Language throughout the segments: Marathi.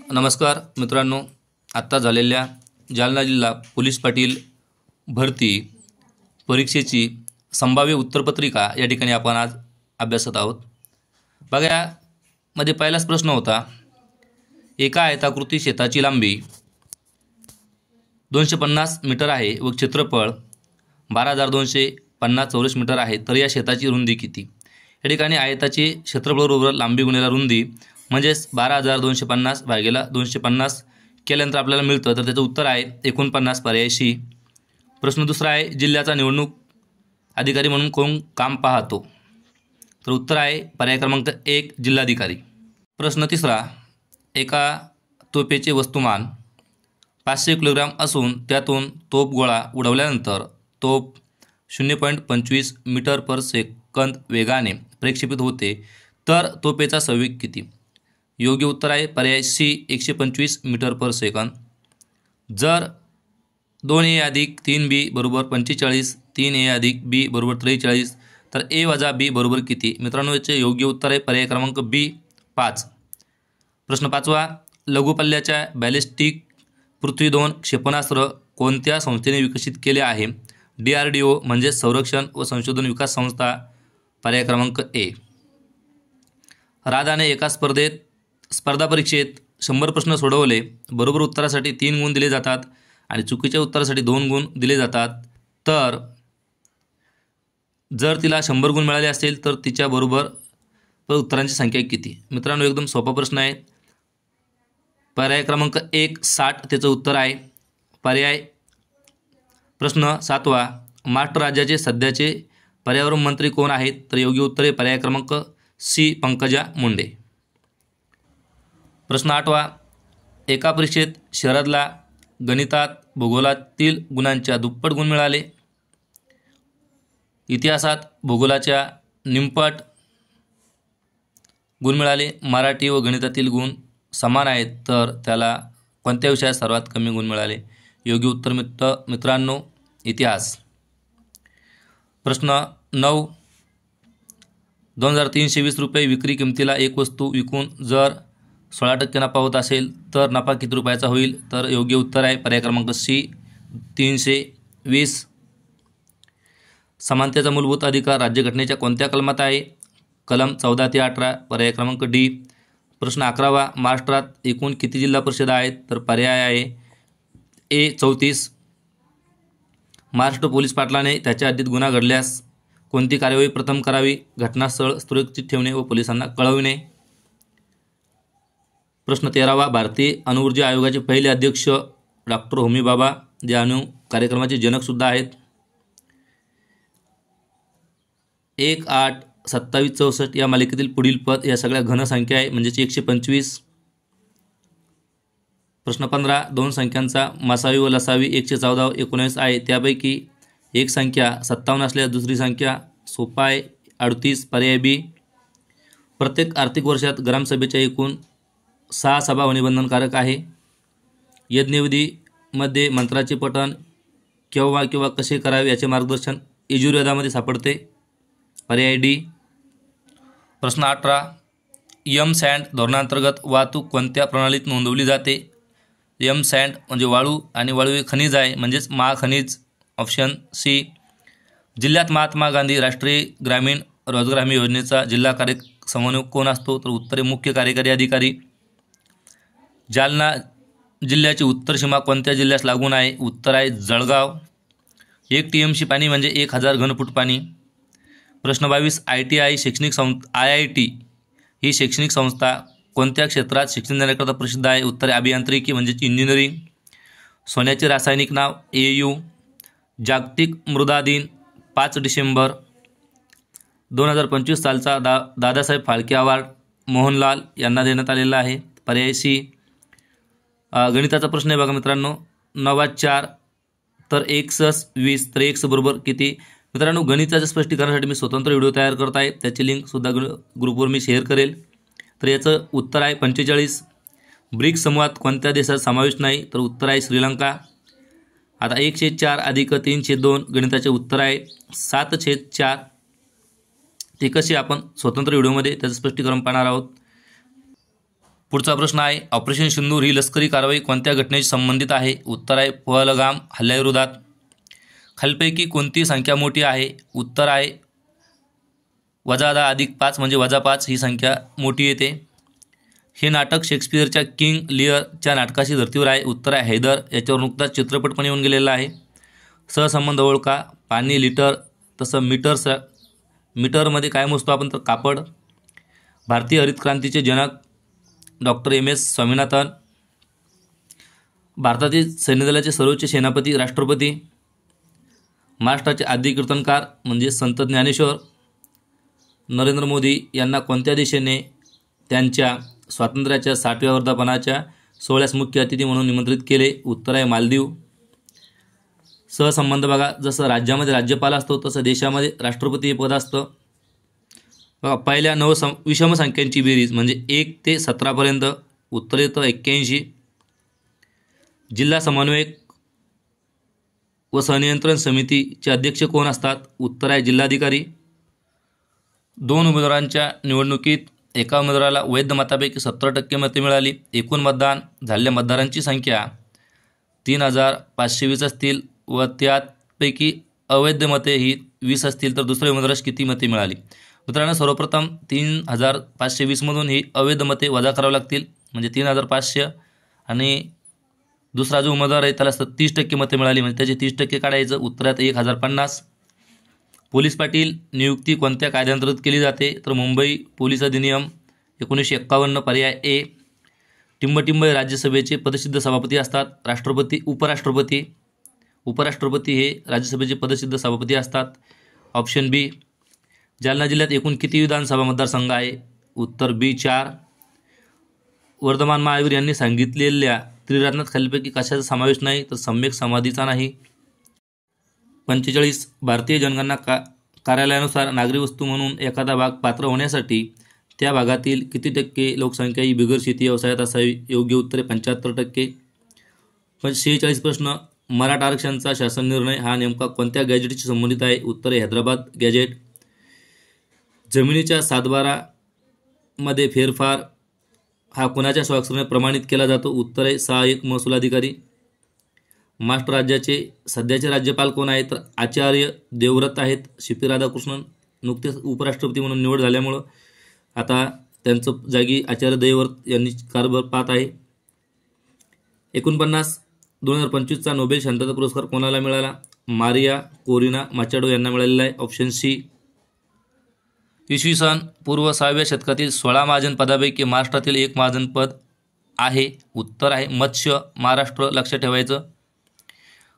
नमस्कार मित्रांनो, आत्ता झालेल्या जालना जिल्हा पोलीस पाटील भरती परीक्षेची संभाव्य उत्तरपत्रिका या ठिकाणी आपण आज अभ्यासत आहोत। बघा, यामध्ये पहिलाच प्रश्न होता, एका आयताकृती शेताची लांबी 250 मीटर आहे व क्षेत्रफळ 12,250 चौरस मीटर आहे, तर या शेताची रुंदी किती? या ठिकाणी आयताचे क्षेत्रफळ बरोबर लांबी गुणिले रुंदी म्हणजेच 12,250 भागिले 250 केल्यानंतर आपल्याला मिळतं, तर त्याचं उत्तर आहे 49 पर्याय सी। प्रश्न दुसरा आहे, जिल्ह्याचा निवडणूक अधिकारी म्हणून कोण काम पाहतो? तर उत्तर आहे पर्याय क्रमांक 1 जिल्हाधिकारी। प्रश्न तिसरा, एका तोफेचे वस्तुमान 500 किलोग्राम असून त्यातून तोफ गोळा उडवल्यानंतर तोफ 0.25 मीटर पर सेकंद वेगाने प्रक्षेपित होते, तर तोफेचा संवेग किती? योग्य उत्तर आहे पर्याय सी 125 मीटर पर सेकंद। जर 2a अधिक 3b बरोबर 45, 3a अधिक b बरोबर 43, तर a वजा b बरोबर किती? मित्रांनो, याचे योग्य उत्तर आहे पर्याय क्रमांक बी 5। प्रश्न पाचवा, लघु पल्ल्याच्या बॅलिस्टिक पृथ्वी 2 क्षेपणास्त्र कोणत्या संस्थेने विकसित केले आहे? DRDO म्हणजे संरक्षण व संशोधन विकास संस्था, पर्याय क्रमांक ए। राधाने एका स्पर्धा परीक्षेत 100 प्रश्न सोडवले, बरोबर उत्तरासाठी 3 गुण दिले जातात आणि चुकीच्या उत्तरासाठी 2 गुण दिले जातात, तर जर तिला 100 गुण मिळाले असेल तर तिच्या बरोबर उत्तरांची संख्या किती? मित्रांनो, एकदम सोपा प्रश्न आहे। पर्याय क्रमांक 1 60 त्याचं उत्तर आहे। पर्याय प्रश्न 7वा, महाराष्ट्र राज्याचे सध्याचे पर्यावरण मंत्री कोण आहेत? तर योग्य उत्तर आहे पर्याय क्रमांक सी पंकजा मुंडे। प्रश्न 8वा, एका परीक्षेत शरदला गणितात भूगोलातील गुणांच्या दुप्पट गुण मिळाले, इतिहासात भूगोलाच्या निमपट गुण मिळाले, मराठी व गणितातील गुण समान आहेत, तर त्याला कोणत्या विषयात सर्वात कमी गुण मिळाले? योग्य उत्तर मित्रांनो इतिहास। प्रश्न 9, 2,320 रुपये विक्री किमतीला एक वस्तू विकून जर 16% नफा होत असेल तर नफा किती रुपयाचा होईल? तर योग्य उत्तर आहे पर्याय क्रमांक सी 320। समानतेचा मूलभूत अधिकार राज्यघटनेच्या कोणत्या कलमात आहे? कलम 14 ते 18, पर्याय क्रमांक डी। प्रश्न 11वा, महाराष्ट्रात एकूण किती जिल्हा परिषदा आहेत? तर पर्याय आहे ए 34। महाराष्ट्र पोलीस पाटलाने त्याच्या हद्दीत गुन्हा घडल्यास कोणती कार्यवाही प्रथम करावी? घटनास्थळ सुरक्षित ठेवणे व पोलिसांना कळविणे। प्रश्न 13वा, भारतीय अणुऊर्जा आयोगाचे पहिले अध्यक्ष डॉक्टर होमी भाभा, जे अणु कार्यक्रमाचे जनकसुद्धा आहेत। 1, 8, 27, 64 या मालिकेतील पुढील पद या सगळ्या घनसंख्या आहे, म्हणजेच 125। प्रश्न 15, दोन संख्यांचा मसावी व लसावी 114 व 19 आहे, त्यापैकी एक संख्या 57 असल्यास दुसरी संख्या सोपा आहे 38, पर्याय बी। प्रत्येक आर्थिक वर्षात ग्रामसभेच्या एकूण 6 सभा होणे बंधनकारक आहे। यज्ञविधीमध्ये मंत्राचे पठण केव्हा किंवा कसे करावे याचे मार्गदर्शन यजुर्वेदामध्ये सापडते, पर्याय डी। प्रश्न 18, एम सँड धोरणांतर्गत वाहतूक कोणत्या प्रणालीत नोंदवली जाते? एम सँड म्हणजे वाळू आणि वाळू हे खनिज आहे, म्हणजेच महाखनिज, ऑप्शन सी। जिल्ह्यात महात्मा गांधी राष्ट्रीय ग्रामीण रोजगार हमी योजनेचा जिल्हा समन्वयक कोण असतो? तर उत्तर आहे मुख्य कार्यकारी अधिकारी। जालना जिल्ह्याची उत्तर सीमा कोणत्या जिल्ह्यास लागून आहे? उत्तर आहे जळगाव। 1 TMC पाणी म्हणजे 1000 घनफूट पाणी। प्रश्न 22, IIT ही शैक्षणिक संस्था कोणत्या क्षेत्रात शिक्षण देण्याकरता प्रसिद्ध आहे? उत्तर अभियांत्रिकी म्हणजेच इंजिनिअरिंग। सोन्याचे रासायनिक नाव AU। जागतिक मृदा दिन 5 डिसेंबर। 2025 सालचा दादासाहेब फाळके अवॉर्ड मोहनलाल यांना देण्यात आलेला आहे, पर्याय सी। गणिताचा प्रश्न आहे बघा मित्रांनो, 9×4 तर 1+20, तर x बरोबर किती? मित्रांनो, गणिताच्या स्पष्टीकरणासाठी मी स्वतंत्र व्हिडिओ तयार करत आहे, त्याची लिंकसुद्धा ग्रुपवर मी शेअर करेल। तर याचं उत्तर आहे 45। ब्रिक्स समूहात कोणत्या देशात समावेश नाही? तर उत्तर आहे श्रीलंका। आता 1/4 अधिक 3/2 गणिताचे उत्तर आहे 7/4। ते कसे आपण स्वतंत्र व्हिडिओमध्ये त्याचं स्पष्टीकरण पाहणार आहोत। पुढचा प्रश्न आहे, ऑपरेशन सिंदूर ही लष्करी कारवाई कोणत्या घटनेशी संबंधित आहे? उत्तर आहे पहलगाम हल्ल्याविरोधात. खालीलपैकी कोणती संख्या मोठी आहे? उत्तर आहे -10 + 5 म्हणजे -5 ही संख्या मोठी येते. हे नाटक शेक्सपियरच्या किंग लिअरच्या नाटकाशी धर्तीवर आहे. उत्तर आहे हैदर. याच्यावर नुकताच चित्रपट पण येऊन गेलेला आहे. सहसंबंध ओळखा. पाणी लिटर, तसं मीटरमध्ये काय मोजतो आपण तर कापड. भारतीय हरित क्रांतीचे जनक डॉक्टर MS स्वामीनाथन. भारतातील सैन्यदलाचे सर्वोच्च सेनापती राष्ट्रपती. महाराष्ट्राचे आद्य कीर्तनकार म्हणजे संत ज्ञानेश्वर. नरेंद्र मोदी यांना कोणत्या देशाने त्यांच्या स्वातंत्र्याच्या 60व्या वर्धापनाच्या सोहळ्यास मुख्य अतिथी म्हणून निमंत्रित केले? उत्तर आहे मालदीव. सहसंबंध बघा, जसं राज्यामध्ये राज्यपाल असतो तसं देशामध्ये राष्ट्रपती हे पद असतं. बघा, पहिल्या 9 विषम संख्यांची बेरीज म्हणजे 1 ते 17पर्यंत. उत्तर येतं 81. जिल्हा समन्वयक व संनियंत्रण समितीचे अध्यक्ष कोण असतात? उत्तर आहे जिल्हाधिकारी. 2 उमेदवारांच्या निवडणुकीत एका उमेदवाराला वैध मतापैकी 70% मते मिळाली. एकूण मतदान झालेल्या मतदारांची संख्या 3520 असतील व त्यापैकी अवैध मते ही 20 असतील तर दुसऱ्या उमेदवारास किती मते मिळाली? मित्रांनो, सर्वप्रथम 3520मधून ही अवैध मते वजा करावी लागतील म्हणजे 3500 आणि दुसरा जो उमेदवार आहे त्याला 30% मते मिळाली म्हणजे त्याचे 30% काढायचं. उत्तरात 1050. पोलीस पाटील नियुक्ती कोणत्या कायद्याअंतर्गत केली जाते? तर मुंबई पोलीस अधिनियम 1951 पर्याय ए. टिंबटिंब राज्यसभेचे पदसिद्ध सभापती असतात. राष्ट्रपती उपराष्ट्रपती हे राज्यसभेचे पदसिद्ध सभापती असतात. ऑप्शन बी. जालना जिल्ह्यात एकूण किती विधानसभा मतदारसंघ आहे? उत्तर बी 4. वर्धमान महावीर यांनी सांगितलेल्या त्रिरत्नात खालीलपैकी कशाचा समावेश नाही? तर सम्यक समाधीचा नाही. 45. भारतीय जनगणना कार्यालयानुसार नागरी वस्तू म्हणून एखादा भाग पात्र होण्यासाठी त्या भागातील किती टक्के लोकसंख्या ही बिगर शेती व्यवसायात असावी? योग्य उत्तरे 75%. 46 प्रश्न, मराठा आरक्षणाचा शासन निर्णय हा नेमका कोणत्या गॅजेटशी संबंधित आहे? उत्तर आहे हैदराबाद गॅजेट. जमिनीच्या 7/12 फेरफार हा कुणाच्या स्वाक्षरीने प्रमाणित केला जातो? उत्तर आहे सहाय्यक महसूल अधिकारी. महाराष्ट्र राज्याचे सध्याचे राज्यपाल कोण आहेत? तर आचार्य देवव्रत आहेत. CP राधाकृष्णन नुकतेच उपराष्ट्रपती म्हणून निवड झाल्यामुळं आता त्यांचं जागी आचार्य देवव्रत यांनी कारभार पाहत आहे. 49. 2025चा नोबेल शांतता पुरस्कार कोणाला मिळाला? मारिया कोरिना माचाडो यांना मिळालेला आहे. Option C. इसवी सन पूर्व 6व्या शतकातील 16 महाजन पदापैकी महाराष्ट्रातील एक महाजन पद आहे. उत्तर आहे मत्स्य महाराष्ट्र. लक्षात ठेवायचं.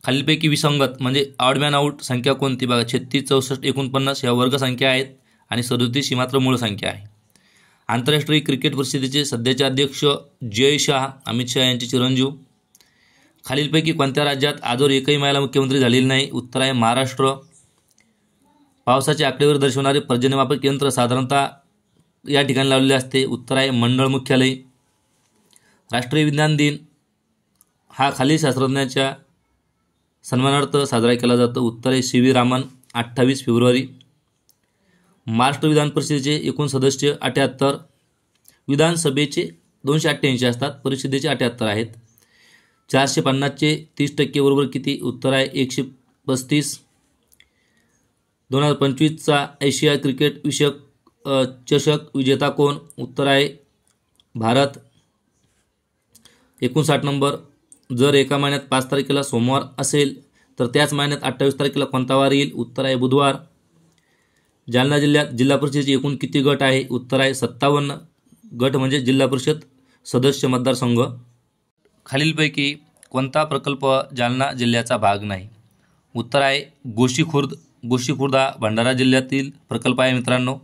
खालीलपैकी विसंगत म्हणजे ऑड मॅन आउट संख्या कोणती? बघा, 36, 64, 49 ह्या वर्ग संख्या आहेत आणि 37 ही मात्र मूळ संख्या आहे. आंतरराष्ट्रीय क्रिकेट परिषदेचे सध्याचे अध्यक्ष जय शाह, अमित शाह यांचे चिरंजीव. खालीलपैकी कोणत्या राज्यात आजवर एकही महिला मुख्यमंत्री झालेली नाही? उत्तर आहे महाराष्ट्र. पावसाचे आकडेवारी दर्शवणारे पर्जन्यमापक यंत्र साधारणतः या ठिकाणी लावलेले असते. उत्तर आहे मंडळ मुख्यालय. राष्ट्रीय विज्ञान दिन हा खालील शास्त्रज्ञाच्या सन्मानार्थ साजरा केला जातो. उत्तर आहे CV रामन. 28 फेब्रुवारी. महाराष्ट्र विधान परिषदेचे एकूण सदस्य 78. विधानसभेचे 288 असतात, परिषदेचे 78 आहेत. 450चे 30% बरोबर किती? उत्तर आहे 135. 2025चा एशिया क्रिकेट विषयक चषक विजेता कोण? उत्तर आहे भारत. 59 नंबर, जर एका महिन्यात 5 तारखेला सोमवार असेल तर त्याच महिन्यात 28 तारखेला कोणता वार येईल? उत्तर आहे बुधवार. जालना जिल्ह्यात जिल्हा परिषदेचे एकूण किती गट आहे? उत्तर आहे 57 गट म्हणजे जिल्हा परिषद सदस्य मतदारसंघ. खालीलपैकी कोणता प्रकल्प जालना जिल्ह्याचा भाग नाही? उत्तर आहे गोशीखुर्द हा भंडारा जिल्ह्यातील प्रकल्प आहे मित्रांनो.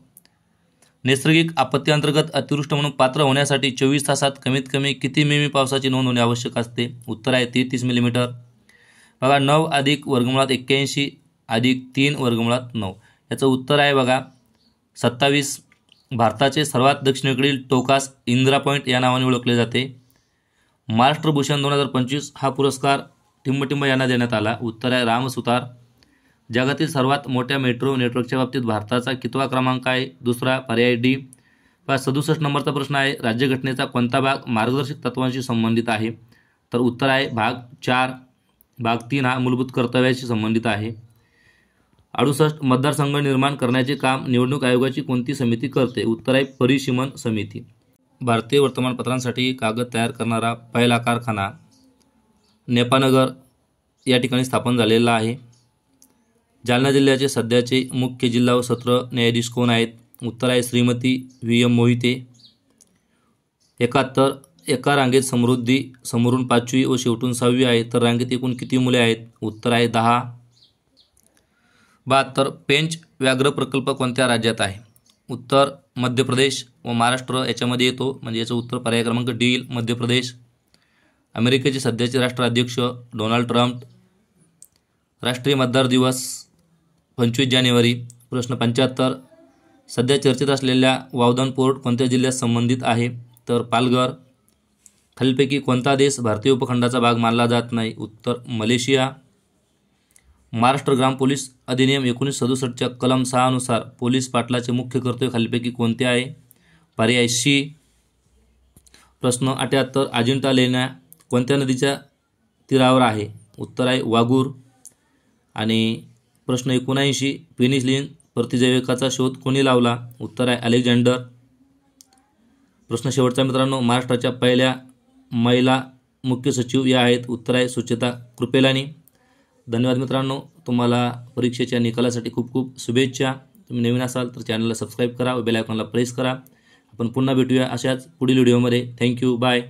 नैसर्गिक आपत्तीअंतर्गत अतिवृष्टी म्हणून पात्र होण्यासाठी 24 तासात कमीत कमी किती मिमी पावसाची नोंद होणे आवश्यक असते? उत्तर आहे 33 मिलीमीटर. बघा, 9 + √81 + 3 √9 याचं उत्तर आहे बघा 27. भारताचे सर्वात दक्षिणेकडील टोकास इंदिरा पॉईंट या नावाने ओळखले जाते. महाराष्ट्र भूषण 2025 हा पुरस्कार टिंबटिंब यांना देण्यात आला. उत्तर आहे राम सुतार. जगातील सर्वात मोठ्या मेट्रो नेटवर्कच्या बाबतीत भारताचा कितवा क्रमांक आहे? दुसरा. पर्याय डी. 67 नंबरचा प्रश्न आहे, राज्यघटनेचा कोणता भाग मार्गदर्शक तत्वांशी संबंधित आहे? तर उत्तर आहे भाग 4. भाग 3 हा मूलभूत कर्तव्याशी संबंधित आहे. 68 मतदारसंघ निर्माण करण्याचे काम निवडणूक आयोगाची कोणती समिती करते? उत्तर आहे परिसीमन समिती. भारतीय वर्तमानपत्रांसाठी कागद तयार करणारा पहिला कारखाना नेपानगर या ठिकाणी स्थापन झालेला आहे. जालना जिल्ह्याचे सध्याचे मुख्य जिल्हा व सत्र न्यायाधीश कोण आहेत? उत्तर आहे श्रीमती VM मोहिते. 71 एका रांगेत समृद्धी समोरून 5वी व शेवटून 6वी आहे, तर रांगेत एकूण किती मुले आहेत? उत्तर आहे 10. 72 पेंच व्याघ्र प्रकल्प कोणत्या राज्यात आहे? उत्तर मध्य प्रदेश व महाराष्ट्र याच्यामध्ये येतो, म्हणजे याचं उत्तर पर्याय क्रमांक D मध्य प्रदेश. अमेरिकेचे सध्याचे राष्ट्राध्यक्ष डोनाल्ड ट्रम्प. राष्ट्रीय मतदार दिवस 25 जानेवारी. प्रश्न 75 सध्या चर्चेत असलेल्या वावदान पोर्ट कोणत्या जिल्ह्यात संबंधित आहे? तर पालघर. खालीलपैकी कोणता देश भारतीय उपखंडाचा भाग मानला जात नाही? उत्तर मलेशिया. महाराष्ट्र ग्राम पोलीस अधिनियम 1967च्या कलम 6 नुसार पोलीस पाटलाचे मुख्य कर्तव्य खालीलपैकी कोणते आहे? पर्याय C. प्रश्न 78 अजिंठा लेण्या कोणत्या नदीच्या तीरावर आहे? उत्तर आहे वाघूर. आणि प्रश्न 79 पेनिसिलिन प्रतिजैविकाचा शोध कोणी लावला? उत्तर आहे अलेक्झांडर. प्रश्न शेवटचा मित्रांनो, महाराष्ट्राच्या पहिल्या महिला मुख्य सचिव या आहेत? उत्तर आहे सुचेता कृपेलानी. धन्यवाद मित्रांनो. तुम्हाला परीक्षेच्या निकालासाठी खूप खूप शुभेच्छा. तुम्ही नवीन असाल तर चॅनलला सबस्क्राईब करा व बेल आयकॉनला प्रेस करा. आपण पुन्हा भेटूया अशाच पुढील व्हिडिओमध्ये. थँक्यू. बाय.